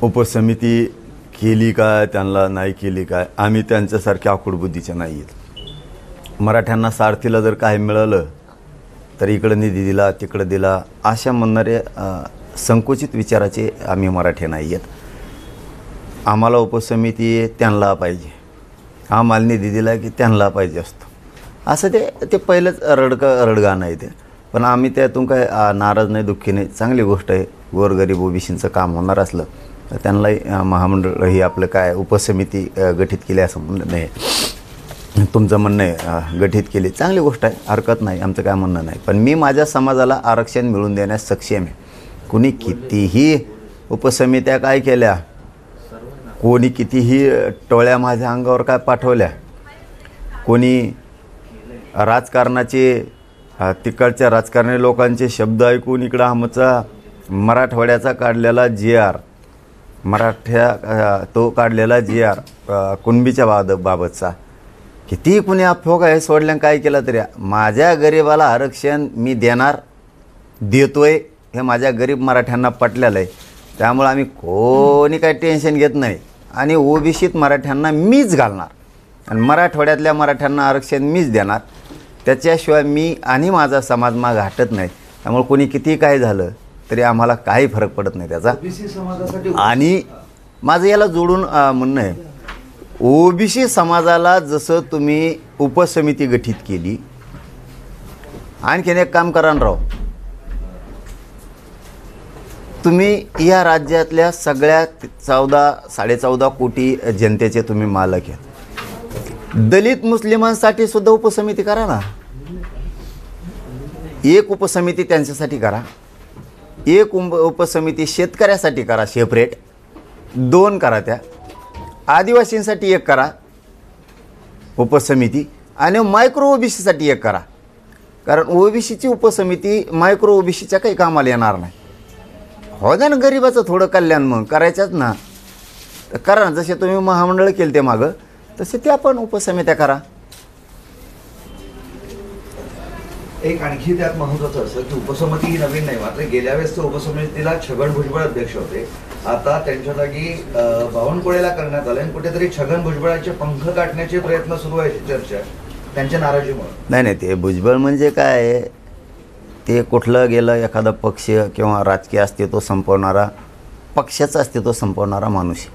उपसमिती केली काय, त्यांना नाही केली काय, आम्ही त्यांच्यासारख्या आकुडबुद्धीच्या नाही आहेत. मराठ्यांना सारथीला जर काय मिळालं तर इकडं निधी दिला तिकडं दिला अशा म्हणणारे संकुचित विचाराचे आम्ही मराठी नाही आहेत. आम्हाला उपसमिती त्यांना पाहिजे, आम्हाला निधी दिला की त्यांना पाहिजे असतो, असं ते पहिलंच रडगाणं आहे ते. पण आम्ही त्यातून काय नाराज नाही, दुःखी नाही. चांगली गोष्ट आहे. गोरगरीब ओबीसींचं काम होणार असलं तर त्यांनाही महामंडळ ही आपलं काय उपसमिती गठीत केली असं म्हणणं नाही. तुमचं म्हणणं आहे गठीत केली, चांगली गोष्ट आहे, हरकत नाही, आमचं काय म्हणणं नाही. पण मी माझ्या समाजाला आरक्षण मिळवून देण्यास सक्षम आहे. कुणी कितीही उपसमित्या काय केल्या, कोणी कितीही टोळ्या माझ्या अंगावर काय पाठवल्या, कोणी राजकारणाचे तिकडच्या राजकारणी लोकांचे शब्द ऐकून इकडं आमचा मराठवाड्याचा काढलेला GR, तो काढलेला GR कुणबीच्या बाबतचा कितीही कुणी अफवा आहे सोडल्या काय केलं तरी माझ्या गरिबाला आरक्षण मी देणार, देतोय हे माझ्या गरीब मराठ्यांना पटलेलं आहे. त्यामुळे आम्ही कोणी काही टेन्शन घेत नाही आणि ओबीसीत मराठ्यांना मीच घालणार आणि मराठवाड्यातल्या मराठ्यांना आरक्षण मीच देणार. त्याच्याशिवाय मी आणि माझा समाज माग हटत नाही. त्यामुळे कोणी कितीही काय झालं तरी आम्हाला काही फरक पडत नाही त्याचा. आणि माझं याला जोडून म्हणणं आहे, ओबीसी समाजाला जसं तुम्ही उपसमिती गठीत केली, आणखीन एक काम करा ना राव, तुम्ही या राज्यातल्या सगळ्या 14.5 कोटी जनतेचे तुम्ही मालक आहेत. दलित मुस्लिमांसाठी सुद्धा उपसमिती करा ना. एक उपसमिती त्यांच्यासाठी करा, एक उपसमिती शेतकऱ्यासाठी करा सेपरेट, 2 करा, त्या आदिवासींसाठी 1 करा उपसमिती आणि मायक्रो ओबीसीसाठी 1 करा. कारण ओबीसीची उपसमिती मायक्रो ओबीसीच्या काही कामाला येणार नाही. हो द्या ना गरिबाचं थोडं कल्याण, मग करायच्याच ना, तर करा ना. जसे तुम्ही महामंडळ केलं ते मागं, तसे त्या पण उपसमित्या करा. एक आणखी त्यात महत्त्वाचं असं की उपसमिती ही नवीन नाही, मात्र गेल्या वेळेस तर उपसमितीला छगन भुजबळ अध्यक्ष होते. आता त्यांच्या जागी बावनकुळेला करण्यात आलं आणि कुठेतरी छगन भुजबळाचे पंख काटण्याचे प्रयत्न सुरू आहे, चर्चा त्यांच्या नाराजीमुळे. नाही, ते भुजबळ म्हणजे काय, ते कुठलं गेलं एखादा पक्ष किंवा राजकीय अस्तित्व संपवणारा, पक्षाचं अस्तित्व संपवणारा माणूस,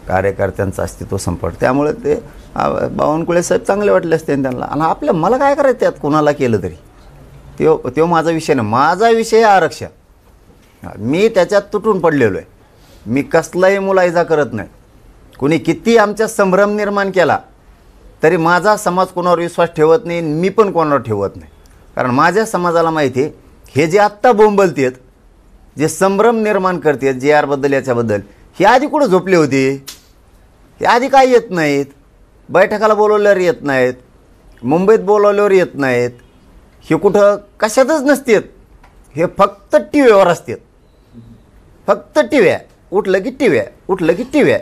कार्यकर्त्यांचं अस्तित्व संपवतं. त्यामुळे ते बावनकुळे साहेब चांगले वाटले असते त्यांना. आणि मला काय करायचं त्यात, कुणाला केलं तरी तो माझा विषय नाही. माझा विषय आरक्षण. मी त्याच्यात तुटून पडलेलो आहे. मी कसलाही मुलायजा करत नाही. कुणी किती आमच्या संभ्रम निर्माण केला तरी माझा समाज कोणावर विश्वास ठेवत नाही, मी पण कोणावर ठेवत नाही. कारण माझ्या समाजाला माहिती आहे, हे जे आत्ता बोंबलतेत, जे संभ्रम निर्माण करतात GR बद्दल याच्याबद्दल, हे आधी कुठं झोपले होते, हे आधी काय येत नाहीत, बैठकाला बोलवल्यावर येत नाहीत, मुंबईत बोलवल्यावर येत नाहीत, हे कुठं कशातच नसतात. हे फक्त टीव्हीवर असतात, फक्त टीव्या, उठलं की टीव्या, उठलं की टीव्या,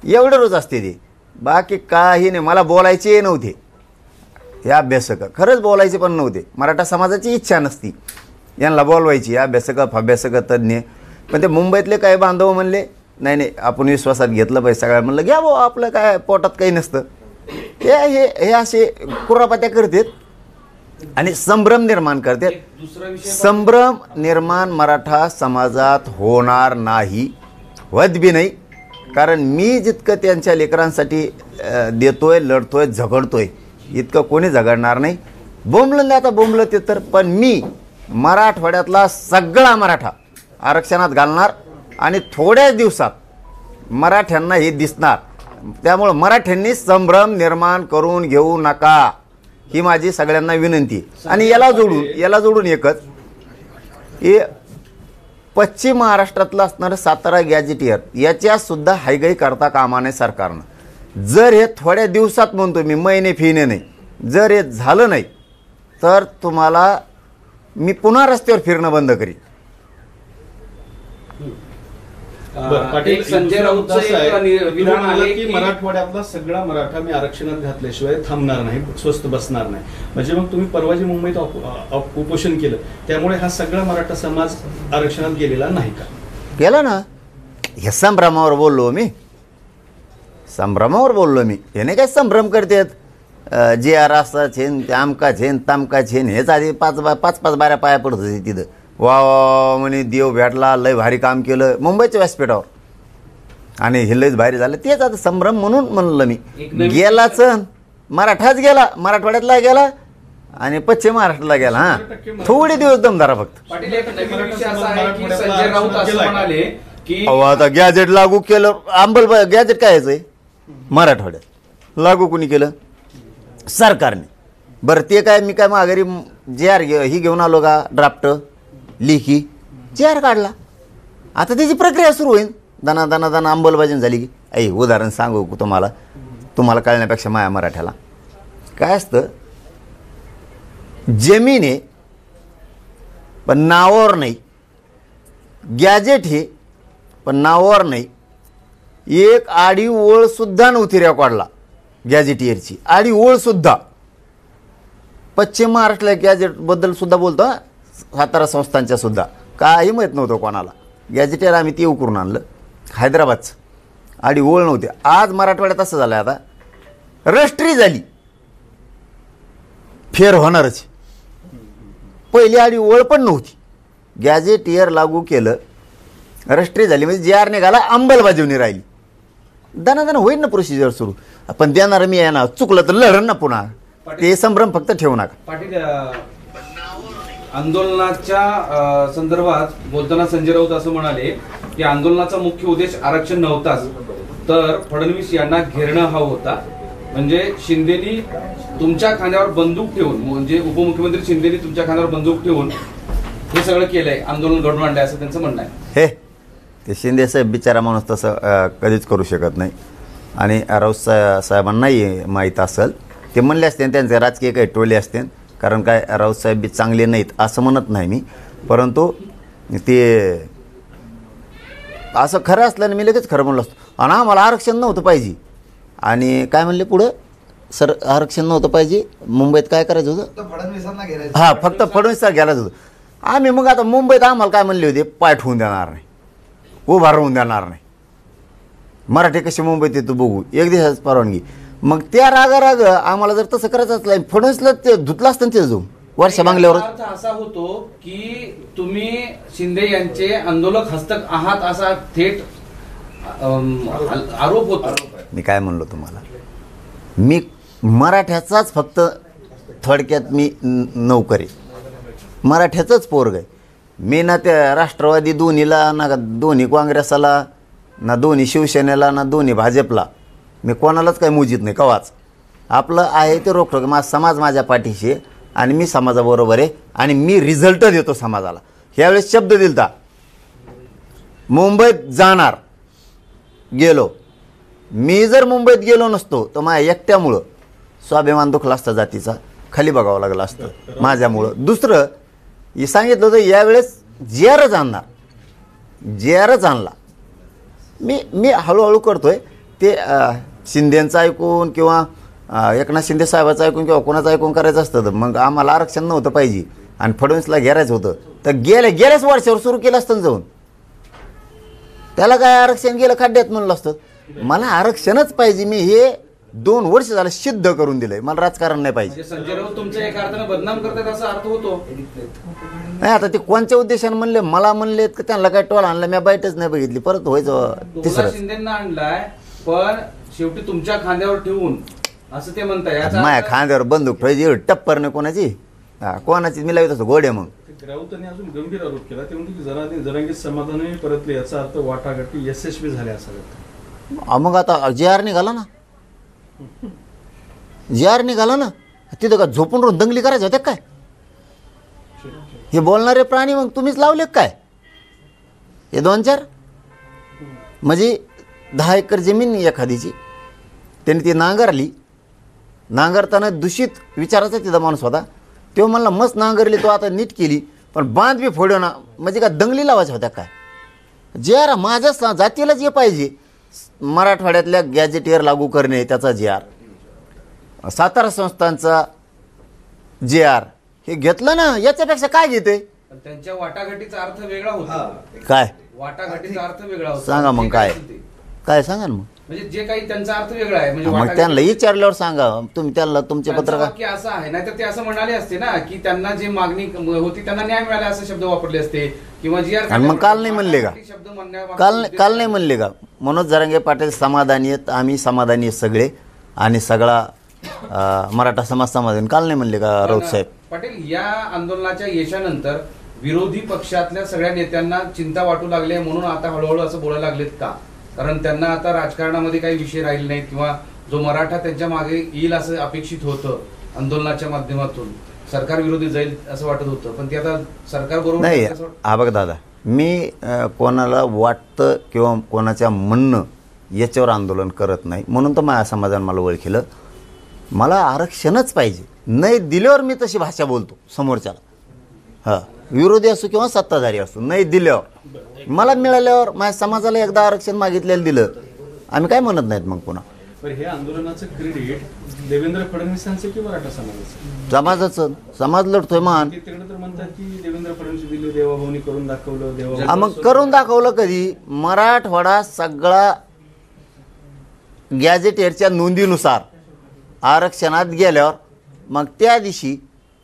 एवढं रोज असते ते. बाकी काही नाही. मला बोलायचे नव्हते हे अभ्यासक, खरंच बोलायचे पण नव्हते. मराठा समाजाची इच्छा नसती यांना बोलवायची, अभ्यासक तज्ज्ञ. पण ते मुंबईतले काही बांधव म्हणले नाही आपण विश्वासात घेतलं पाहिजे सगळ्या. म्हणलं घ्या भाऊ, आपलं काय पोटात काही नसतं. हे असे कुरापात्या करतात आणि संभ्रम निर्माण करतात. संभ्रम निर्माण मराठा समाजात होणार नाही, होत बी नाही. कारण मी जितकं त्यांच्या लेकरांसाठी देतोय, लढतोय, झगडतोय, इतकं कोणी झगडणार नाही. बोंबलं नाही आता, बोंबलं ते तर. पण मी मराठवाड्यातला सगळा मराठा आरक्षणात घालणार आणि थोड्याच दिवसात मराठ्यांना हे दिसणार. त्यामुळं मराठ्यांनी संभ्रम निर्माण करून घेऊ नका, ही माझी सगळ्यांना विनंती. आणि याला जोडून एकच, हे पश्चिम महाराष्ट्रातलं असणारं सातारा गॅजेटियर, याच्यासुद्धा हायगाई करता कामा नये सरकारनं. जर हे थोड्या दिवसात, म्हणतो मी, महिने फिने नाही, जर हे झालं नाही तर तुम्हाला मी पुन्हा रस्त्यावर फिरणं बंद करीन. पाटील, संजय राऊतचं विधान आहे की मराठवाड्यातला सगळा मराठा मी आरक्षणात घातल्याशिवाय थांबणार नाही, स्वस्थ बसणार नाही. म्हणजे मग तुम्ही परवाजी मुंबईत उपोषण केलं, त्यामुळे हा सगळा मराठा समाज आरक्षणात गेलेला नाही का? गेला ना. हे संभ्रमावर बोललो मी, संभ्रमावर बोललो मी. याने काय संभ्रम करतात, जे आर असा छेन ते आमका छेन तामका छेन, हेच आधी पाच पाच बाऱ्या पाया पडत होते तिथं. वा म्हणे देव भेटला, लय भारी काम केलं मुंबईच्या व्यासपीठावर, आणि हे लयच भारी झालं. तेच आता संभ्रम म्हणून म्हणलं मी. गेलाच मराठाच गेला, मराठवाड्यातला गेला आणि पश्चिम महाराष्ट्राला गेला. हां, थोडे दिवस दमदारा फक्त. पाटील, एक नवीन विषय असा आहे की संजय राऊत असं म्हणाले की आता गॅजेट लागू केलं, गॅजेट काय यायचंय मराठवाड्यात लागू कोणी केलं? सरकारने. बरं ते काय, मी काय माघारी JR ही घेऊन आलो का, ड्राफ्ट लिखी JR काढला. आता त्याची प्रक्रिया सुरू होईल. दाना दाना दाना अंमलबजावणी झाली की उदाहरण सांगू तुम्हाला कळण्यापेक्षा माया मराठ्याला काय असतं, जमीन आहे पण नावावर नाही, गॅजेट हे पण नावावर नाही. एक आडी ओळ सुद्धा नव्हती रेकॉर्डला गॅजेटियरची, आडी ओळ सुद्धा. पश्चिम महाराष्ट्राला गॅजेटबद्दल सुद्धा बोलतो, सातारा संस्थांच्या सुद्धा काही माहीत नव्हतं कोणाला. गॅजेटियर आम्ही ते करून आणलं हैदराबादचं, आडी ओळ नव्हती. आज मराठवाड्यात असं झालं, आता रजिस्ट्री झाली, फेर होणारच. पहिली आडी ओळ पण नव्हती, गॅजेटियर लागू केलं, रजिस्ट्री झाली, म्हणजे JR निघाला, अंमलबजावणी राहिली. दाना होईल ना प्रोसिजर सुरू. पण देणार मी आहे ना, चुकलं तर लढण ना पुन्हा. ते संभ्रम फक्त ठेवू नका. पाटील, आंदोलनाच्या संदर्भात बोलताना संजय राऊत असं म्हणाले की आंदोलनाचा मुख्य उद्देश आरक्षण नव्हताच, तर फडणवीस यांना घेरणं हा होता. म्हणजे शिंदेनी तुमच्या खांद्यावर बंदूक ठेवून, म्हणजे उपमुख्यमंत्री शिंदेनी तुमच्या खांद्यावर बंदूक ठेवून हे सगळं केलंय, आंदोलन घडवून आणलंय, असं त्यांचं म्हणणं आहे. हे ते शिंदे साहेब बिचारा माणूस तसं कधीच करू शकत नाही. आणि राऊत साहेबांनाही माहीत असेल, ते म्हणले असते त्यांचे राजकीय काही टोले असते. कारण काय, राऊत साहेब बी चांगले नाहीत असं म्हणत नाही मी, परंतु ते असं खरं असल्याने मी लगेच खरं म्हणलं असतो. आणि आम्हाला आरक्षण नव्हतं पाहिजे. आणि काय म्हणले पुढं, सर आरक्षण नव्हतं पाहिजे, मुंबईत काय करायचं होतं, फडणवीसांना घ्यायचं. हां, फक्त फडणवीसला घ्यायलाच होतं. आम्ही मग आता मुंबईत आम्हाला काय म्हणले होते, पाय ठेवून देणार नाही, उभा राहून देणार नाही. मराठी कशी मुंबईत येतो बघू, एक दिवसाच परवानगी. मग त्या राग आम्हाला जर तसं करायचं असलं, फडणवीसला ते धुतलं असतं ते जाऊन वर्षा बांगल्यावर. अर्थ असा होतो की तुम्ही शिंदे यांचे आंदोलक हस्तक आहात, असा थेट आरोप होता. मी काय म्हणलो तुम्हाला, मी मराठ्याचाच फक्त थोडक्यात मी नोकरी, मराठ्याचंच पोरग आहे मी. ना त्या राष्ट्रवादी दोन्हीला, ना दोन्ही काँग्रेसाला, ना दोन्ही शिवसेनेला, ना दोन्ही भाजपला मी कोणालाच काही मुजीत नाही कवाच. आपलं आहे ते रोखोक. माझा समाज माझ्या पाठीशी आहे आणि मी समाजाबरोबर आहे आणि मी रिझल्ट देतो समाजाला. ह्यावेळेस शब्द दिलता, मुंबईत जाणार, गेलो. मी जर मुंबईत गेलो नसतो तर माझ्या एकट्यामुळं स्वाभिमान दुखला असता, जातीचा खाली बघावं लागलं असतं माझ्यामुळं. दुसरं हे सांगितलं होतं, यावेळेस JRच आणणार, JRच आणला. मी हळूहळू करतोय ते. शिंदेचं ऐकून किंवा एकनाथ शिंदे साहेबाचं ऐकून किंवा कोणाचं ऐकून करायचं असतं तर मग आम्हाला आरक्षण नव्हतं पाहिजे आणि फडणवीसला घेरायचं होतं तर गेल्याच वर्षावर सुरू केलं असतं जाऊन. त्याला काय आरक्षण गेलं खड्ड्यात म्हणलं असतं. मला आरक्षणच पाहिजे. मी हे 2 वर्ष झालं सिद्ध करून दिलंय. मला राजकारण नाही पाहिजे. संजय राऊत तुमच्या एका अर्थाने बदनाम करतात असा अर्थ होतो. नाही, आता ते कोणत्या उद्देशाने म्हणले, मला म्हणले की त्यांना काय टोल आणला, मी बाईटच नाही बघितली. परत व्हायचं तिसरं. शिंदेना आणलाय पण शेवटी तुमच्या खांद्यावर ठेवून असं ते म्हणताय. माझ्या खांद्यावर बंदूक ठेवायची टप्पर नाही कोणाची, कोणाची मी लावित असतो गोडे. मग राऊतांनी अजून गंभीर आरोप केला, ते म्हणते जरांगी समाधानी परतले, याचा अर्थ वाटाघाटी यशस्वी झाल्या असाव्यात. मग आता JR निघाला ना, JR निघाला ना, तिथं का झोपून राहून दंगली करायचं होत्या काय? हे बोलणारे प्राणी मग तुम्हीच लावले काय? हे 2-4 म्हणजे 10 एकर जमीन एखादीची, त्याने ती नांगरली. नांगरताना दूषित विचाराचा तिथं माणूस होता. तो म्हणला मस्त नांगरली, तो आता नीट केली, पण बांध बी फोडू ना, म्हणजे का दंगली लावायच्या होत्या काय? JR माझ्या जातीला जे पाहिजे, मराठवाड्यातल्या गॅजेटियर लागू करणे त्याचा JR, सातारा संस्थांचा JR हे घेतलं ना. याच्यापेक्षा काय घेते? पण त्यांच्या वाटाघाटीचा अर्थ वेगळा होता. काय वाटाघाटीचा अर्थ वेगळा होता. सांगा मग जे काय असेल ते. काय सांगा ना मग. म्हणजे जे काही त्यांचा अर्थ वेगळा आहे म्हणजे मग वाटाघाटी- त्यांना विचारल्यावर सांगा तुम्ही, त्यांना तुमचे त्यांचं पत्रकार. वाक्य असं आहे, नाहीतर ते असं म्हणाले असते ना की त्यांना जी मागणी होती त्यांना न्याय मिळाला असे शब्द वापरले असते किंवा जी आणि मग काल नाही म्हणले का? शब्द म्हणण्यामागचा काल उद्देश काल नाही म्हणले का मनोज जरांगे पाटील समाधानी आहेत, आम्ही समाधानी आहेत सगळे, आणि सगळा मराठा समाज समाधानी, काल नाही म्हणले का राऊत साहेब? पाटील, या आंदोलनाच्या यशानंतर विरोधी पक्षातल्या सगळ्या नेत्यांना चिंता वाटू लागले म्हणून आता हळूहळू असं बोलायला लागलेत का? कारण त्यांना आता राजकारणामध्ये काही विषय राहिले नाहीत किंवा जो मराठा त्यांच्या मागे येईल असं अपेक्षित होतं आंदोलनाच्या माध्यमातून, सरकार विरोधी जाईल असं वाटत होतं, पण ते आता सरकार बरोबर नाही. हा बघ दादा, मी कोणाला वाटतं किंवा कोणाच्या म्हणणं याच्यावर आंदोलन करत नाही, म्हणून तर माझ्या समाजाने मला ओळखलं. मला आरक्षणच पाहिजे, नाही दिल्यावर मी तशी भाषा बोलतो समोरच्याला. हां, विरोधी असो किंवा सत्ताधारी असो, नाही दिल्यावर मला मिळाल्यावर माझ्या समाजाला एकदा आरक्षण मागितलेलं दिलं, आम्ही काय म्हणत नाहीत मग पुन्हा. पण हे आंदोलनाचं क्रेडिट देवेंद्र फडणवीसांचं की मराठा समाजाचं? समाजाचं, समाज लढतोय मान. तिकडे तर म्हणतात की देवेंद्र फडणवीस दिले, देवाभाऊनी करून दाखवलं, देवा. हा, मग करून दाखवलं कधी? मराठवाडा सगळा गॅजेटियरच्या नोंदीनुसार आरक्षणात गेल्यावर मग त्या दिवशी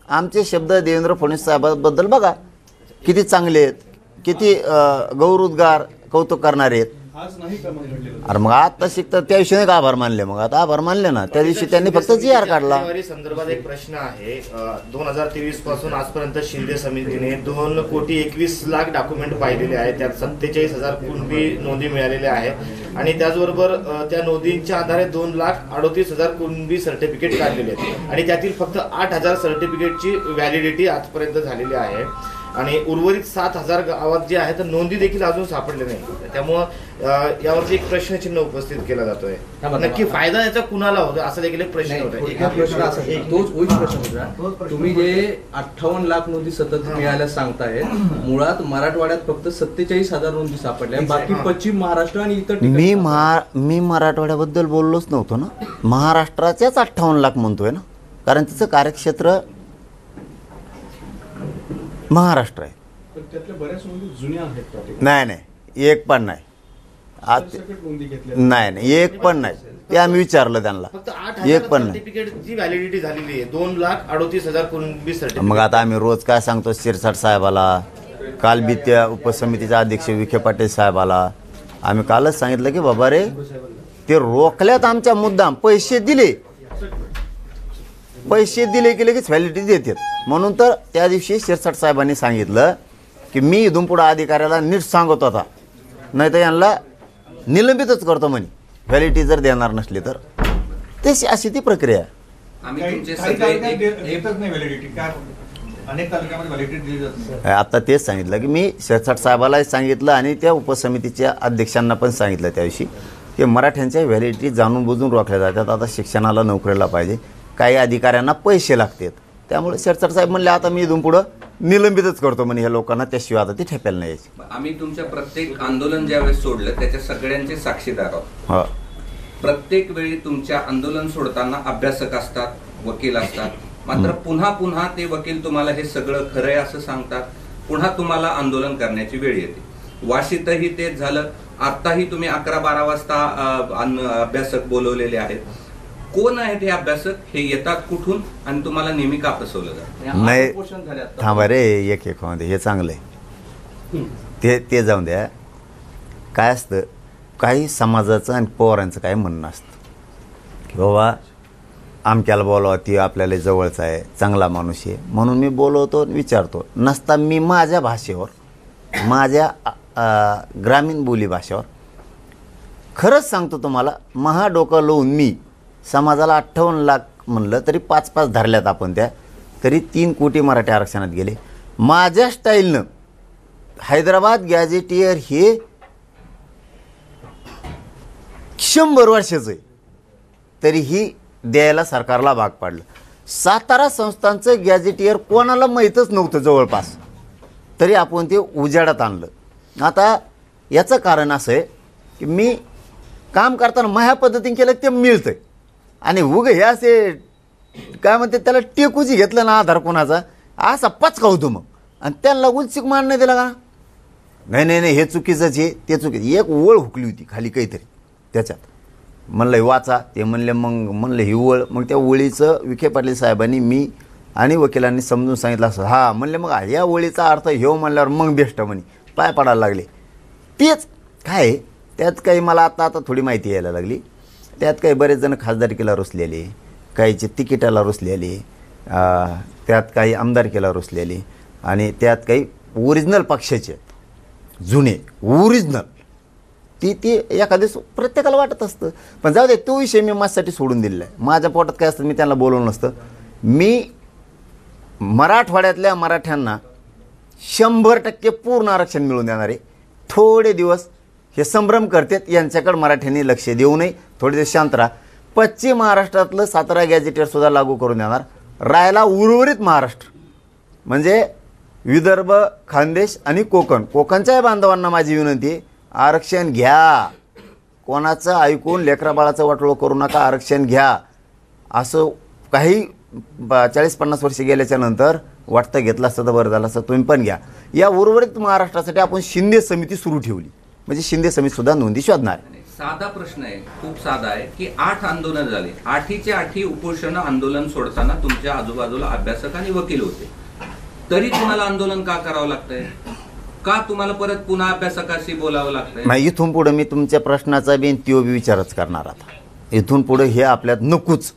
आमचे शब्द देवेंद्र फडणवीस साहेबांबद्दल बघा किती चांगले आहेत, किती गौरवोद्गार कौतुक करणारे आहेत. आज नाही का मग घडलेलं? अरे मग आता शिकतात त्या दिवशी नाही का आभार मानले? मग आता आभार मानले ना, त्या दिवशी त्यांनी फक्त GR काढला. संदर्भात एक प्रश्न आहे. 2023 पासून आजपर्यंत शिंदे समितीने 2,21,00,000 डॉक्युमेंट पाहिलेले आहेत. त्यात 47,000 कुणबी नोंदी मिळालेल्या आहेत आणि त्याचबरोबर त्या नोंदींच्या आधारे 2,38,000 कुणबी सर्टिफिकेट काढलेले आहेत आणि त्यातील फक्त 8,000 सर्टिफिकेटची व्हॅलिडिटी आजपर्यंत झालेली आहे आणि उर्वरित 7,000 गावात जे आहे तर नोंदी देखील अजून सापडले नाही. त्यामुळं यावरती एक प्रश्नचिन्ह उपस्थित केला जातोय. नक्की फायदा याचा कुणाला होतो असं देखील एक प्रश्न होता. तोच प्रश्न होता. तुम्ही जे 58 लाख नोंदी सतत मिळाल्या सांगताय, मुळात मराठवाड्यात फक्त 47,000 नोंदी सापडल्या, बाकी पश्चिम महाराष्ट्र आणि इतर ठिकाणी. मी मराठवाड्याबद्दल बोललोच नव्हतो ना, महाराष्ट्राच्याच 58 लाख म्हणतोय ना, कारण तिचं कार्यक्षेत्र महाराष्ट्र आहे. पण त्यातल्या बऱ्याच नोंदी जुन्या आहेत पाटील. नाही, एक पण नाही. सरसकट नोंदी घेतल्या नाही, एक पण नाही. ते आम्ही विचारलं त्यांना, फक्त एक पण नाही. सर्टिफिकेटची व्हॅलिडिटी झालेली आहे. 2,38,000 कुणबी सर्टिफिकेट. मग आता आम्ही रोज काय सांगतो शिरसाट साहेबाला, काल बी त्या उपसमितीचे अध्यक्ष विखे पाटील साहेबाला आम्ही कालच सांगितलं की बाबा रे, ते रोखल्यात आमच्या मुद्दाम, पैसे दिले की लगेच व्हॅलिडिटी देतात. म्हणून तर त्या दिवशी शिरसाट साहेबांनी सांगितलं की मी इथून पुढे अधिकाऱ्याला नीट सांगत होता, नाही तर यांना निलंबितच करतो म्हणे व्हॅलिडिटी जर देणार नसली तर. तशी अशी ती प्रक्रिया आहे. आता तेच सांगितलं की मी शिरसाट साहेबालाही सांगितलं आणि त्या उपसमितीच्या अध्यक्षांना पण सांगितलं त्या दिवशी की मराठ्यांच्या व्हॅलिडिटी जाणून बुजून रोखल्या जातात. आता शिक्षणाला नोकरीला पाहिजे, काही अधिकाऱ्यांना पैसे लागतात, त्यामुळे शिरसाट साहेब म्हणले आता मी इथून पुढं निलंबितच करतो म्हणे ह्या लोकांना, त्याशिवाय आता ती ठेप्याला नाही यायची. आम्ही तुमच्या प्रत्येक आंदोलन ज्यावेळेस सोडलं त्याच्या सगळ्यांचे साक्षीदार आहोत. हो, प्रत्येक वेळी तुमच्या आंदोलन सोडताना अभ्यासक असतात, वकील असतात, मात्र पुन्हा पुन्हा ते वकील तुम्हाला हे सगळं खरं आहे असं सांगतात, पुन्हा तुम्हाला आंदोलन करण्याची वेळ येते. वाशीतही तेच झालं. आताही तुम्ही 11-12 वाजता अभ्यासक बोलवलेले आहेत. कोण आहेत हे अभ्यासक, हे येतात कुठून आणि तुम्हाला नेहमी का फसवलं जातं? नाही थांबा रे, एक मध्ये हे चांगलं आहे, ते जाऊन द्या. काय असतं, काही समाजाचं आणि पवारांचं काय म्हणणं असतं की बाबा आमक्याला बोलावं, ती आपल्याला जवळचा आहे, चांगला माणूस आहे म्हणून मी बोलवतो, विचारतो. नसता मी माझ्या भाषेवर, माझ्या ग्रामीण बोली भाषेवर खरंच सांगतो तुम्हाला, महाडोकं लावून मी समाजाला 58 लाख म्हणलं तरी 5-5 धरल्यात आपण, त्या तरी 3 कोटी मराठी आरक्षणात गेले. माझ्या स्टाईलनं हैदराबाद गॅजेटियर हे 100 वर्षाचं आहे, तरीही द्यायला सरकारला भाग पाडलं. सातारा संस्थांचं गॅजेटियर कोणाला माहीतच नव्हतं जवळपास, तरी आपण ते उजाडात आणलं. आता याचं कारण असं आहे की मी काम करताना माझ्या पद्धतीने केलं ते मिळतं आहे, आणि उग हे असे काय म्हणते त्याला टेकूची घेतलं ना आधार कोणाचा असा पचका होतो मग, आणि त्यांना उलचिक मान नाही दिला का? नाही नाही नाही, हे चुकीचंच आहे, ते चुकीचं. एक ओळ हुकली होती खाली काहीतरी त्याच्यात, म्हणलं हे वाचा. ते म्हणले, मग म्हणलं ही ओळ. मग त्या ओळीचं विखे पाटील साहेबांनी, मी आणि वकिलांनी समजून सांगितलं असं. हा म्हणले, मग या ओळीचा अर्थ ह्यो म्हणल्यावर मग बेस्ट म्हणे, पाय पडायला लागले. तेच काय आहे, त्यात काही मला आता थोडी माहिती यायला लागली. त्यात काही बरेच जण खासदारकीला रुसलेले, काहीचे तिकिटाला रुसलेले, त्यात काही आमदारकीला रुसलेले, आणि त्यात काही ओरिजिनल पक्षाचे जुने ओरिजिनल ती एखाद्या प्रत्येकाला वाटत असतं. पण जाऊ दे, तो विषय मी माझ्यासाठी सोडून दिलेला आहे. माझ्या पोटात काय असतं मी त्यांना बोलवलं नसतं. मी मराठवाड्यातल्या मराठ्यांना 100% पूर्ण आरक्षण मिळवून देणार आहे. थोडे दिवस हे संभ्रम करतात, यांच्याकडे मराठ्यांनी लक्ष देऊ नये, थोडे दिवस शांत राहा. पश्चिम महाराष्ट्रातलं 17 गॅजेटेडसुद्धा लागू करून देणार. राहायला उर्वरित महाराष्ट्र म्हणजे विदर्भ, खानदेश आणि कोकणच्या बांधवांना माझी विनंती आहे, आरक्षण घ्या. कोणाचं ऐकून लेकराबाळाचं वाटोळं करू नका, आरक्षण घ्या. असं काही 40-50 वर्ष गेल्याच्या नंतर वाटतं घेतलं असतं तर बरं झालं असतं. तुम्ही पण घ्या. या उर्वरित महाराष्ट्रासाठी आपण शिंदे समिती सुरू ठेवली, म्हणजे शिंदे समितीसुद्धा नोंदी शोधणार. साधा प्रश्न आहे, खूप साधा आहे की 8 आंदोलन झाले, 8चे 8 उपोषण आंदोलन सोडताना तुमच्या आजूबाजूला अभ्यासक आणि वकील होते, तरी तुम्हाला आंदोलन का करावं लागतंय? का तुम्हाला परत पुन्हा अभ्यासकाशी बोलावं लागतंय? नाही, इथून पुढे मी तुमच्या प्रश्नाचा बी त्यो बी विचारच करणार. आता इथून पुढे हे आपल्यात नकोच.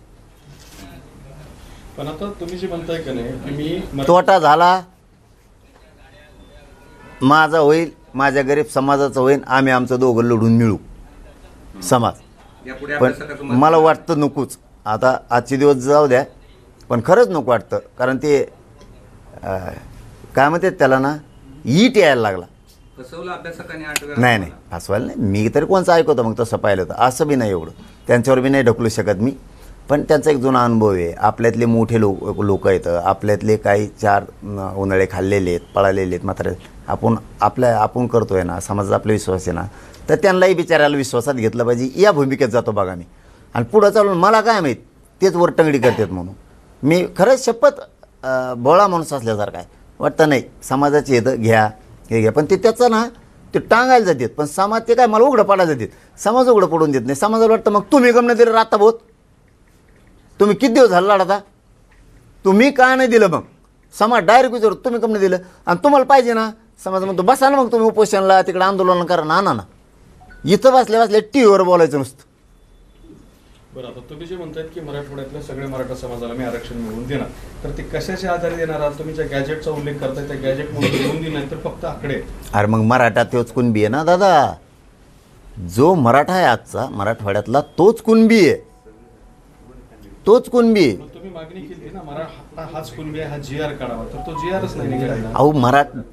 पण आता तुम्ही जे म्हणताय का नाही की मी तोटा झाला माझा होईल, माझ्या गरीब समाजाचा होईल, आम्ही आमचं दोघं लढून मिळू समाज. पण मला वाटतं नकोच. आता आजचे दिवस जाऊ द्या, पण खरंच नको वाटतं. कारण ते काय म्हणतात त्याला ना, ईट यायला लागला. फसवलं अभ्यासकाने 8 वेळा. नाही नाही, फसवायला नाही. मी तरी कोणचं ऐकवतं मग तसं पाहिलं तर. असं बी नाही एवढं त्यांच्यावर बी नाही ढकलू शकत मी. पण त्यांचा एक जुना अनुभव आहे. आपल्यातले मोठे लोक आहेत, आपल्यातले काही 4 उन्हाळे खाल्लेले आहेत, पळालेले आहेत, मात्र आपण करतोय ना, समाजाचा आपला विश्वास आहे ना, तर त्यांनाही बिचारायला विश्वासात घेतलं पाहिजे. या भूमिकेत जातो बघा मी. आणि पुढं चालून मला काय माहीत तेच वरटंगडी करतात म्हणून. मी खरंच शपथ भोळा माणूस असल्यासारखा आहे. वाटतं नाही, समाजाचे येतं घ्या, हे घ्या. पण ते त्याचं ना ते टांगायला जातात. पण समाज ते काय मला उघडं पाडायला जातात, समाज उघडं पडून देत नाही. समाजाला वाटतं मग तुम्ही गमनं दिलं राहता बोत, तुम्ही किती दिवस झाला लढता, तुम्ही का नाही दिलं? मग समाज डायरेक्ट विचारतो तुम्ही कमी दिलं. आणि तुम्हाला पाहिजे ना, समाज म्हणतो बसा ना मग तुम्ही उपोषणला, तिकडे आंदोलन करा ना. ना इथं बसल्या टीव्हीवर बोलायचं नुसतं. बरं, आता तुम्ही जे म्हणतायत की मराठवाड्यातल्या सगळ्या मराठा समाजाला मी आरक्षण मिळवून देणार, तर ते कशाच्या आधारे देणार आहात? तुम्ही ज्या गॅजेटचा उल्लेख करताय त्या गॅजेट म्हणून मिळवून देणार तर फक्त आकडे. अरे मग मराठा तोच कुणबी आहे ना दादा. जो मराठा आहे आजचा मराठवाड्यातला तोच कुणबी आहे, तोच कुणबी आहे. तुम्ही मागणी केली ना मराठा हाच कुणबी आहे, हा GR काढावा, तर तो GRच नाही निघाला. अहो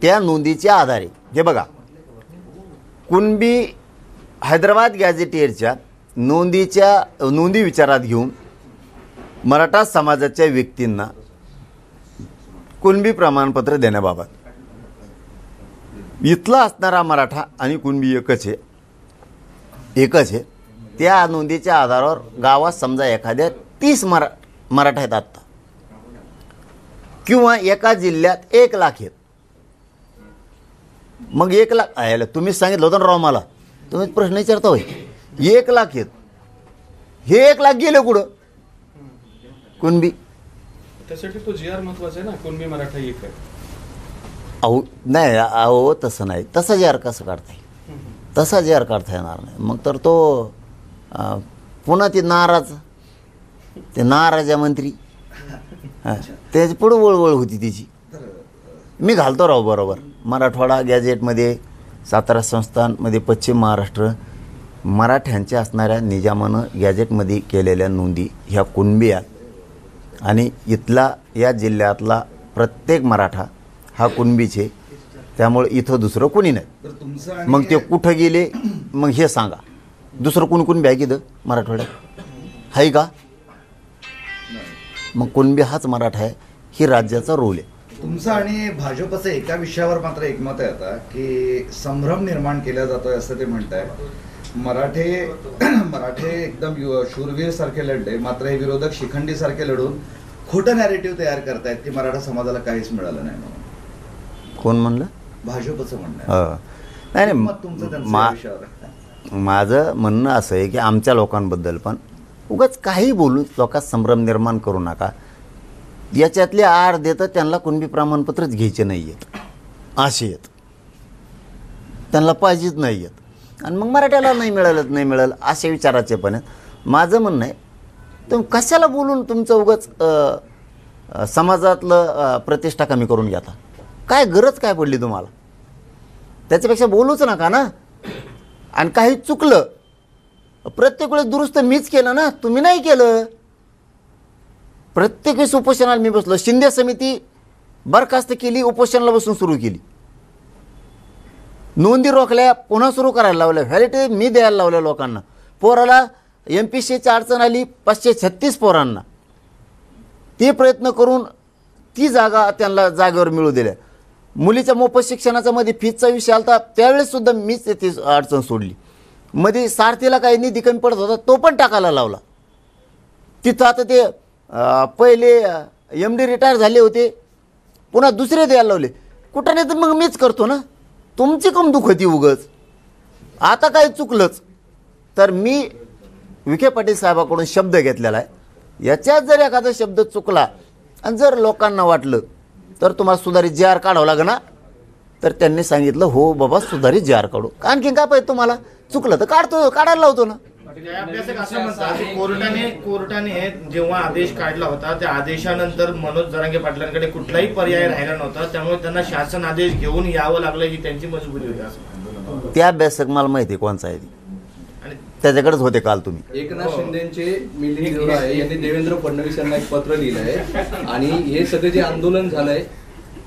त्या नोंदीच्या आधारे हे बघा, कुणबी हैदराबाद गॅझेटियरच्या नोंदी विचारात घेऊन मराठा समाजाच्या व्यक्तींना कुणबी प्रमाणपत्र देण्याबाबत इथला असणारा मराठा आणि कुणबी एकच आहे. त्या नोंदीच्या आधारावर गावात समजा एखाद्या 30 मराठा आहेत आत्ता, किंवा एका जिल्ह्यात 1 लाख आहेत. मग 1 लाख आहे, तुम्ही सांगितलं होतं ना राव मला, तुम्ही प्रश्न विचारता होय. 1 लाख आहेत, हे 1 लाख गेले कुठं? कुणबी. त्यासाठी तो GR महत्वाचा आहे ना, कुणबी मराठा एक आहे. अहो नाही, अहो तसं नाही. तसा GR कसं काढता येईल? तसा GR काढता येणार नाही. मग तर तो पुन्हा ते नाराजा मंत्री त्याची पुढं वळवळ होती त्याची. मी घालतो राव बरोबर. मराठवाडा गॅजेटमध्ये 17 संस्थांमध्ये पश्चिम महाराष्ट्र मराठ्यांच्या असणाऱ्या निजामानं गॅजेटमध्ये केलेल्या नोंदी ह्या कुणबी आहेत. आणि इथला या जिल्ह्यातला प्रत्येक मराठा हा कुणबीचे. त्यामुळे इथं दुसरं कोणी नाही. मग ते कुठं गेले मग हे सांगा. दुसरं कोणी कुणबी आहे की इथं मराठवाड्यात आहे का? मग कुणबी हाच मराठा आहे. ही राज्याचा रोल आहे. तुमचं आणि भाजपचं एका विषयावर मात्र एकमत आहे आता की संभ्रम निर्माण केला जातोय असं ते म्हणताय. मराठे एकदम शूरवीर सारखे लढले, मात्र हे विरोधक शिखंडी सारखे लढून खोटं नॅरेटिव्ह तयार करतायत की मराठा समाजाला काहीच मिळालं नाही म्हणून. कोण म्हणलं? भाजपचं म्हणणं आहे. नाही मत तुमचं त्यांचं या विषयावर. माझं म्हणणं असं आहे की आमच्या लोकांबद्दल पण उगाच काही बोलून लोकात संभ्रम निर्माण करू नका. याच्यातले आड देतं त्यांना कुणबी प्रमाणपत्रच घ्यायचे नाही आहेत, असे आहेत, त्यांना पाहिजेच नाही आहेत. आणि मग मराठ्याला नाही मिळालं असे विचाराचे पण आहेत. माझं म्हणणं आहे तुम्ही कशाला बोलून तुमचं उगाच समाजातलं प्रतिष्ठा कमी करून घेता? काय गरज काय पडली तुम्हाला? त्याच्यापेक्षा बोलूच नका ना. आणि काही चुकलं प्रत्येक वेळेस दुरुस्त मीच केलं ना, तुम्ही नाही केलं. प्रत्येक वेळेस उपोषणाला मी बसलो. शिंदे समिती बरखास्त केली, उपोषणाला बसून सुरू केली, नोंदी रोखल्या, पुन्हा सुरू करायला लावल्या, व्हॅलिडिटी मी द्यायला लावल्या लोकांना. पोराला MPSCची अडचण आली 536 पोरांना, ते प्रयत्न करून ती जागा त्यांना जागेवर मिळू दिल्या. मुलीच्या मोफत शिक्षणाचा मध्ये फीजचा विषय आला, त्यावेळेस सुद्धा मीच ती अडचण सोडली. मध्ये सारथीला काही निधी कमी पडत होता, तो पण टाकायला लावला. तिथं आता ते पहिले MD रिटायर झाले होते, पुन्हा दुसरे द्यायला लावले. कुठं नाही तर मग मीच करतो ना. तुमची कम दुःख होती उगच. आता काही चुकलंच तर मी विखे पाटील साहेबाकडून शब्द घेतलेला आहे. याच्यात जर एखादा शब्द चुकला आणि जर लोकांना वाटलं तर तुम्हाला सुधारित JR काढावं लागेल ना, तर त्यांनी सांगितलं हो बाबा सुधारित JR काढू. आणखी काय पाहिजे तुम्हाला? चुकलं तर काढायला लावतो ना. अभ्यासक असं म्हणतात की कोर्टाने जेव्हा आदेश काढला होता त्या आदेशानंतर मनोज जरांगे पाटलांकडे कुठलाही पर्याय राहिला नव्हता, त्यामुळे त्यांना शासन आदेश घेऊन यावं लागलं, ही त्यांची मजबुरी होती असं. त्या अभ्यासक मला माहिती आहे कोणचा आहे, त्याच्याकडेच होते काल तुम्ही. एकनाथ शिंदेचे मिलिंद देवरा यांनी देवेंद्र फडणवीस यांना एक पत्र लिहिलं आहे. आणि हे सगळे जे आंदोलन झालंय,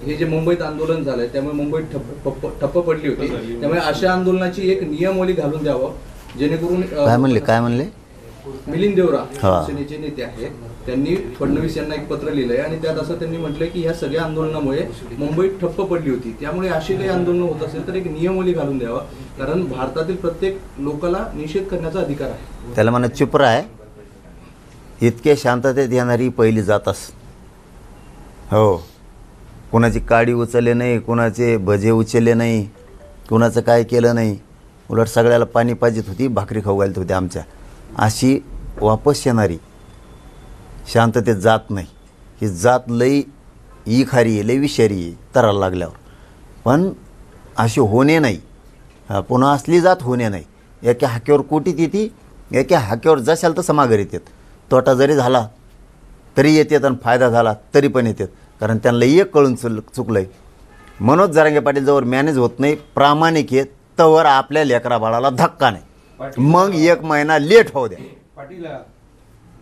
हे जे मुंबईत आंदोलन झालंय, त्यामुळे मुंबईत ठप्प पडली होती. त्यामुळे अशा आंदोलनाची एक नियमावली घालून द्यावं, जेणेकरून काय म्हणले मिलिंद देवरा सेनेचे नेते आहेत, त्यांनी फडणवीस यांना एक पत्र लिहिलंय आणि त्यात असं त्यांनी म्हटलंय की ह्या सगळ्या आंदोलनामुळे मुंबईत ठप्प पडली होती, त्यामुळे अशी काही आंदोलन होत असेल तर एक नियमावली घालून द्यावा, कारण भारतातील प्रत्येक लोकाला निषेध करण्याचा अधिकार आहे. त्याला म्हणा चुप आहे. इतके शांततेत येणारी पहिली जात अस. हो, कुणाची काडी उचलले नाही, कुणाचे भजे उचलले नाही, कुणाचं काय केलं नाही. उलट सगळ्याला पाणी पाजित होती, भाकरी खाऊ घालत होती आमच्या. अशी वापस येणारी शांततेत जात नाही. ही जात लई खारी आहे, लई विषारी आहे तराला लागल्यावर. पण अशी होणे नाही, पुन्हा असली जात होणे नाही. एका हाक्यावर कोटीत येते, एका हाक्यावर जशाल तसं माघार येतात. तोटा जरी झाला तरी येतात आणि फायदा झाला तरी पण येतात, कारण त्यांना एक कळून चुकलं आहे. मनोज जरांगे पाटील जवळ मॅनेज होत नाही, प्रामाणिक आहेत, तवर आपल्या लेकरा बाळाला धक्का नाही. मग 1 महिना लेट होऊ द्या. पाटील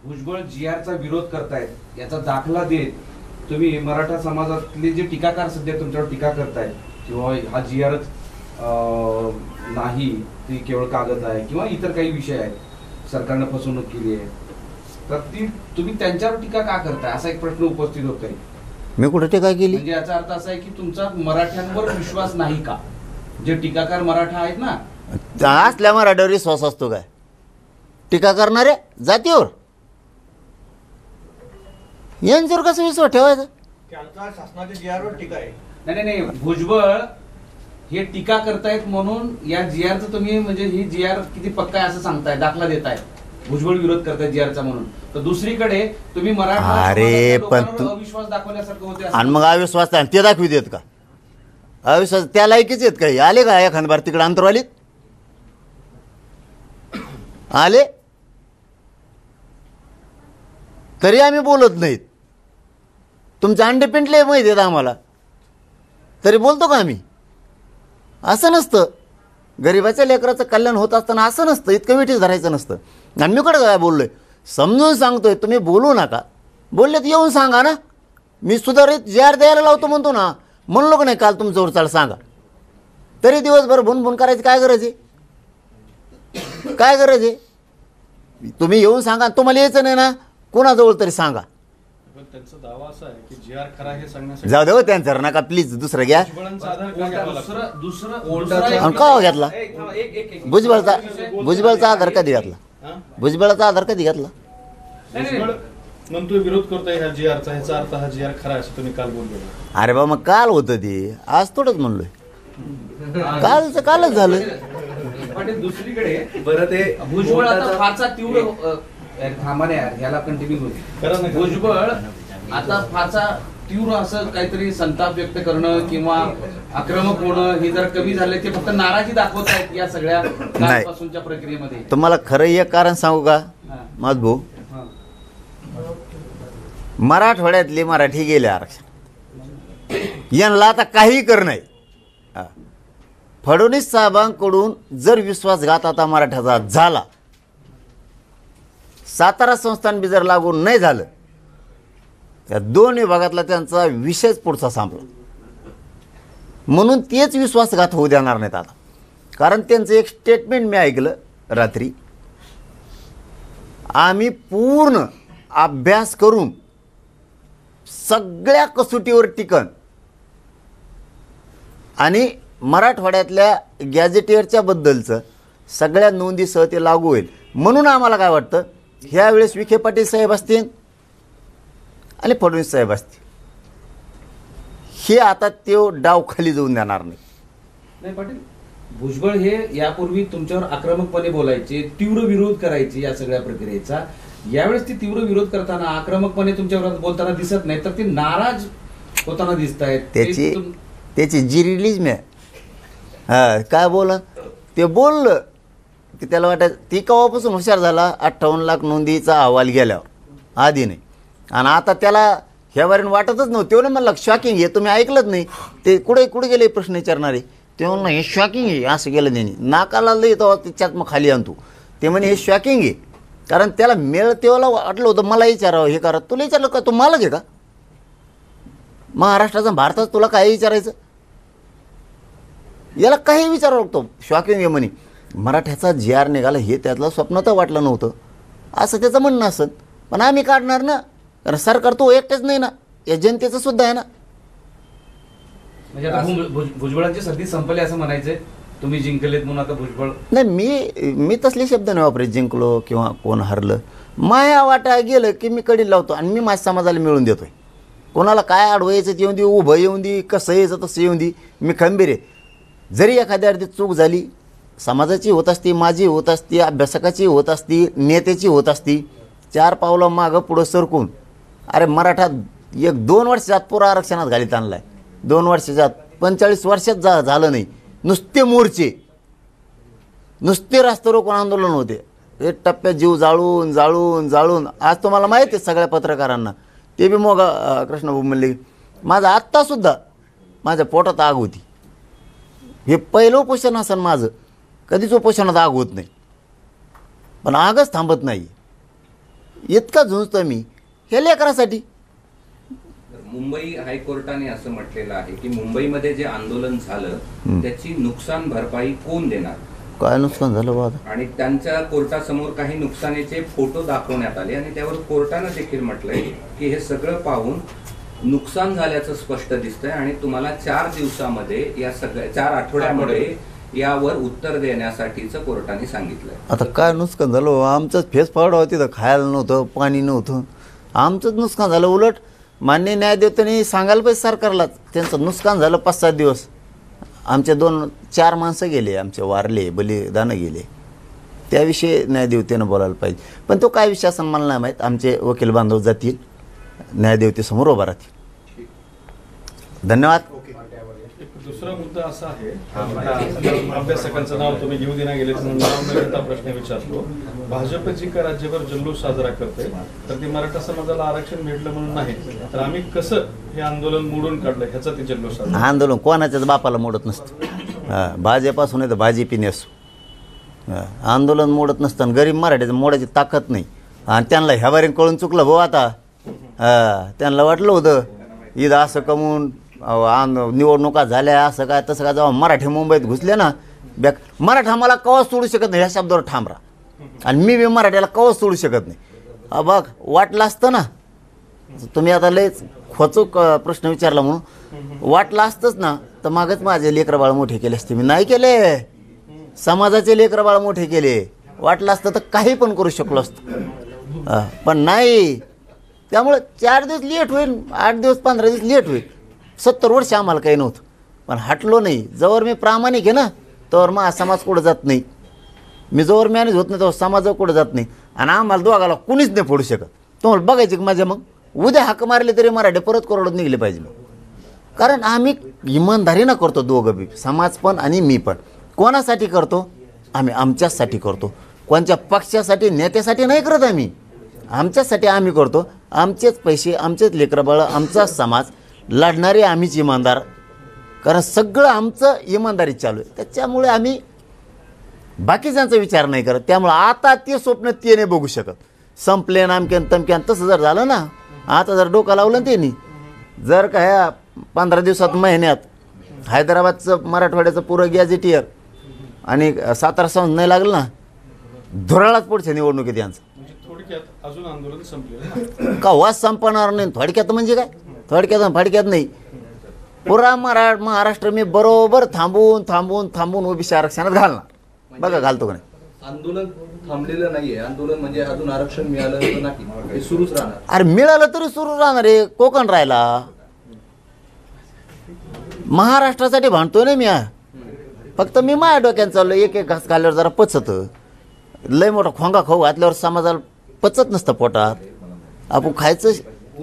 भुजबळ GRचा विरोध करतायत, याचा दाखला देत तुम्ही मराठा समाजातले जे टीकाकार सध्या तुमच्यावर टीका करतायत किंवा हा GRच नाही, ती केवळ कागद आहे किंवा इतर काही विषय आहेत, सरकारनं फसवणूक केली आहे, तर ती तुम्ही त्यांच्यावर टीका का करताय असा एक प्रश्न उपस्थित होतोय. मी कुठे टीका केली? म्हणजे याचा अर्थ असा आहे की तुमचा मराठ्यांवर विश्वास नाही का? जे टीकाकार मराठा आहेत ना, असल्या मराठ्यावर विश्वास असतो काय? टीका करणारे जातीवर यांच्यावर कसा विश्वास ठेवायचा? नाही, भुजबळ हे टीका करतायत म्हणून या GRचं तुम्ही म्हणजे ही GR किती पक्का आहे असं सांगताय, दाखला देताय. भुजबळ विरोध करताय GRचा म्हणून, तर दुसरीकडे तुम्ही मराठा अविश्वास दाखवण्यासारखं होते. आणि मग अविश्वास ते दाखवी देत का? अविश्वास त्या लायकीच आहेत काही? आले का एखाद बार तिकडे अंतरवालीत आले तरी आम्ही बोलत नाहीत. तुमचे अंडे पिंटले माहिती आहेत आम्हाला, तरी बोलतो का आम्ही? असं नसतं. गरिबाच्या लेकराचं कल्याण होत असताना असं नसतं, इतकं मिठीच धरायचं नसतं. आणि मी कडे काय बोललोय समजून सांगतोय, तुम्ही बोलू नका. बोलले तर येऊन सांगा ना, मी सुधारित JR द्यायला लावतो म्हणतो ना. म्हणलो का नाही काल तुमच्यावर चाल सांगा, तरी दिवसभर भुनभुन करायची काय गरज आहे? काय गरज आहे? तुम्ही येऊन सांगा. तुम्हाला यायचं नाही ना, कोणाजवळ तरी सांगा. त्यांचा दावा असा आहे की GR खरा हे सांगण्यासाठी जाऊ दे त्यांचं नका प्लीज, दुसरं घ्या. का घेतला भुजबळचा आधार कधी घातला? भुजबळाचा आधार कधी घातला? मग तुम्ही विरोध करतोय ह्या GR चा, ह्याचा अर्थ हा GR खरा आहे असं तुम्ही काल बोलले. अरे बा मग काल होतं ते, आज थोडंच म्हणलोय. कालच झालं. पाटील दुसरीकडे बरं ते भुजबळ आता फारसा तीव्र थांबा नाही यार, ह्याला कंटिन्यू होईल. भुजबळ आता फारसा तीव्र असं काहीतरी संताप व्यक्त करणं किंवा आक्रमक होणं हे जर कमी झाले, ते फक्त नाराजी दाखवत आहेत या सगळ्या कालपासूनच्या प्रक्रियेमध्ये. तुम्हाला खरं एक कारण सांगू का माझ भाऊ, मराठवाड्यातले मराठी गेले आरक्षण, यांना आता काही कर नाही. फडणवीस साहेबांकडून जर विश्वासघात आता मराठ्याचा झाला, सातारा संस्थान बी जर लागू नाही झालं, त्या दोन विभागातला त्यांचा विषयच पुढचा संपला. म्हणून तेच विश्वासघात होऊ देणार नाहीत आता. कारण त्यांचं एक स्टेटमेंट मी ऐकलं रात्री, आम्ही पूर्ण अभ्यास करून सगळ्या कसोटीवर टिकन आणि मराठवाड्यातल्या गॅजेटियरच्या बद्दलचं सगळ्या नोंदीसह ते लागू होईल. म्हणून आम्हाला काय वाटतं, ह्यावेळेस विखे पाटील साहेब असतील आणि फडणवीस साहेब असतील, हे आता तो डाव खाली जाऊन देणार नाही. पाटील, भुजबळ हे यापूर्वी तुमच्यावर आक्रमकपणे बोलायचे, तीव्र विरोध करायचे या सगळ्या प्रक्रियेचा. यावेळेस ती तीव्र विरोध करताना आक्रमकपणे तुमच्यावर बोलताना दिसत नाही, तर ते नाराज होताना दिसत आहेत. त्याची जी रिलीज मी काय बोला ते बोललं की त्याला वाटायचं ती केव्हापासून हुशार झाला, 58 लाख नोंदीचा अहवाल गेल्यावर, आधी नाही. आणि आता त्याला ह्यावरून वाटतच नव्हतं. तेवढं म्हणलं शॉकिंग आहे, तुम्ही ऐकलंच नाही. ते कुठे गेले प्रश्न विचारणारे, ते म्हणलं हे शॉकिंग आहे, असं गेलं त्यांनी नाकाला लई तेव्हा त्याच्यात मग खाली आणतो. ते म्हणे हे शॉकिंग आहे, कारण त्याला मेळ तेव्हा वाटलं होतं मला विचारावं, हे करा. तुला विचारलं का, तू मालक आहे का महाराष्ट्राचा, भारतात तुला काय विचारायचं, याला काही विचारावं लागतो. शॉकिंग आहे म्हणे, मराठ्याचा GR निघाला हे त्यातलं स्वप्न तर वाटलं नव्हतं, असं त्याचं म्हणणं असत. पण आम्ही काढणार ना, कारण सरकार तो एकटेच नाही ना, या जनतेचं सुद्धा आहे ना. म्हणजे आता भुजबळांची संधी संपली असं म्हणायचंय, तुम्ही जिंकलेत म्हणून आता भुजबळ नाही. मी तसले शब्द नाही वापरे, जिंकलो किंवा कोण हरलं. माया वाटा गेलं की मी कडी लावतो आणि मी माझ्या समाजाला मिळून देतोय. कोणाला काय अडवायचं ते येऊन दे, उभं येऊन दे, कसं यायचं तसं येऊन दे, मी खंबीर आहे. जरी एखाद्या अर्धी चूक झाली, समाजाची होत असती, माझी होत असती, अभ्यासकाची होत असती, नेत्याची होत असती, 4 पावलं मागं पुढं सरकून, अरे मराठा 1-2 वर्षात पुरा आरक्षणात घालीत आणलाय. 2 वर्षात 45 वर्षात झालं नाही. नुसते मोर्चे, नुसते रास्ता रोकोन आंदोलन होते, एक टप्प्यात जीव जाळून जाळून जाळून. आज तुम्हाला माहिती आहे सगळ्या पत्रकारांना, ते बी मग कृष्णभाऊ म्हणले, माझं आत्तासुद्धा माझ्या पोटात आग होती. हे पहिलं उपोषण असेल माझं, कधीच उपोषणात आग होत नाही, पण आगच थांबत नाही. इतका झुंजतो मी हे लेकरासाठी. मुंबई हायकोर्टाने असं म्हटलेलं आहे की मुंबईमध्ये जे आंदोलन झालं त्याची नुकसान भरपाई कोण देणार, काय नुकसान झालं बाबा. आणि त्यांच्या कोर्टासमोर काही नुकसानीचे फोटो दाखवण्यात आले आणि त्यावर कोर्टानं देखील म्हटलंय की हे सगळं पाहून नुकसान झाल्याचं स्पष्ट दिसतंय आणि तुम्हाला 4 दिवसामध्ये या सगळ्या 4 आठवड्यामध्ये यावर उत्तर देण्यासाठीचं कोर्टाने सांगितलंय. आता काय नुकसान झालं, आमचंच फेस फावडा होती तर खायला नव्हतं, पाणी नव्हतं, आमचंच नुकसान झालं. उलट मान्य न्यायदेवतांनी सांगायला पाहिजे सरकारला, त्यांचं नुकसान झालं 5-7 दिवस. आमचे 2-4 माणसं गेले, आमचे वारले, बलिदानं गेले, त्याविषयी न्यायदेवतेनं बोलायला पाहिजे. पण तो काय विषय असं मला नाही माहीत. आमचे वकील बांधव जातील, न्यायदेवतेसमोर उभा राहतील. धन्यवाद. दुसरा मुद्दा असा आहे, अभ्यासकांचं नाव तुम्ही घेऊ देना गेले नाव न घेता प्रश्न विचारतो. भाजप जी का राज्यभर जल्लोष साजरा करते, तर ती मराठा समाजाला आरक्षण भेटलं म्हणून नाही, तर आम्ही कसं हे आंदोलन मोडून काढलं ह्याचा ते जल्लोष साजरा. आंदोलन कोणाच्याच बापाला मोडत नसतं, भाजपासून नाही तर भाजपीने असो. आंदोलन मोडत नसतं, गरीब मराठ्याचं मोडायची ताकद नाही. आणि त्यांना ह्यावरून कळून चुकलं भाऊ. आता त्यांना वाटलं होतं ईद असं कमवून निवडणुका झाल्या असं काय तसं काय. जेव्हा मराठी मुंबईत घुसले ना, मराठा मला कवाच सोडू शकत नाही ह्या शब्दावर ठाम राहा, आणि मी बी मराठ्याला कवाच सोडू शकत नाही. बघ वाटलं असतं ना, तुम्ही आता लयच खोचूक प्रश्न विचारला म्हणून, वाटलं असतंच ना तर मागच माझे लेकरं बाळ मोठे केले असते. मी नाही केले, समाजाचे लेकरं बाळ मोठे केले. वाटलं असतं तर काही पण करू शकलो असतो, पण नाही. त्यामुळं 4 दिवस लेट होईल, 8 दिवस 15 दिवस लेट होईल. 70 वर्ष आम्हाला काही नव्हतं, पण हटलो नाही. जवळ मी प्रामाणिक आहे ना, तोवर मग समाज कुठं जात नाही. मी जोवर मॅनेज होत नाही तेव्हा समाज कुठं जात नाही. आणि आम्हाला दोघाला कुणीच नाही फोडू शकत. तुम्हाला बघायची की माझ्या मग उद्या हाक मारले तरी मराठी परत करोडत निघले पाहिजे मग. कारण आम्ही इमानदारीनं करतो दोघं बी, समाज पण आणि मी पण. कोणासाठी करतो? आम्ही आमच्यासाठी करतो. कोणत्या पक्षासाठी नेत्यासाठी नाही करत आम्ही. आमच्यासाठी आम्ही करतो. आमचेच पैसे, आमचेच लेकरबाळ, आमचा समाज, लढणारे आम्हीच इमानदार. कारण सगळं आमचं इमानदारीत चालू आहे. त्याच्यामुळे आम्ही बाकीच्यांचा विचार नाही करत. त्यामुळं आता ते स्वप्न ते नाही बघू शकत. संपले नामक्यान तमक्यान तसं जर झालं ना, आता जर डोकं लावलं ना त्यांनी, जर का ह्या 15 दिवसात महिन्यात हैदराबादचं मराठवाड्याचं पुरं गॅझेटियर आणि सातारा संघ नाही लागलं ना, धुराळाच पुढच्या निवडणुकीत यांचं. थोडक्यात अजून आंदोलन संपलेलं का वास संपणार नाही. थोडक्यात म्हणजे काय? थोडक्यात फाडक्यात नाही. पुरा महाराष्ट्र मी बरोबर थांबून थांबून थांबून ओबीसी आरक्षणात घालणार. बघा घालतो का नाही. आंदोलन थांबलेलं नाहीये. आंदोलन म्हणजे अजून आरक्षण मिळालं तर नाही, हे सुरूच राहणार. अरे मिळालं तरी सुरू राहणार आहे. कोकण राहिला. महाराष्ट्रासाठी भांडतोय ना मी. फक्त मी माझ्या डोक्यानं चाललो. एक एक घास खाल्ल्यावर जरा पचत. लय मोठा खोंगा खाऊ घातल्यावर समाजाला पचत नसतं पोटात. आपण खायचं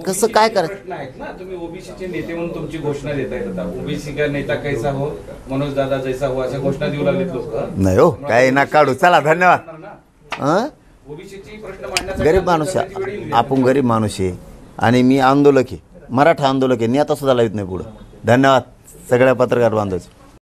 कसं काय करायचं. प्रश्न आहेत ना, तुम्ही ओबीसीचे नेते म्हणून तुमची घोषणा देताय. आता ओबीसी का नेता कैसा हो, मनोज दादा जैसा हो, अशा घोषणा देऊ लागलेत लोक. नाही हो, काही ना काढू. चला धन्यवाद. ओबीसीची प्रश्न मांडण्यासाठी गरीब माणूस आहे आपण, गरीब माणूस आहे. आणि मी आंदोलक आहे, मराठा आंदोलक आहे. नेता सुद्धा लावित नाही पुढं. धन्यवाद सगळ्या पत्रकार बांधवांचे.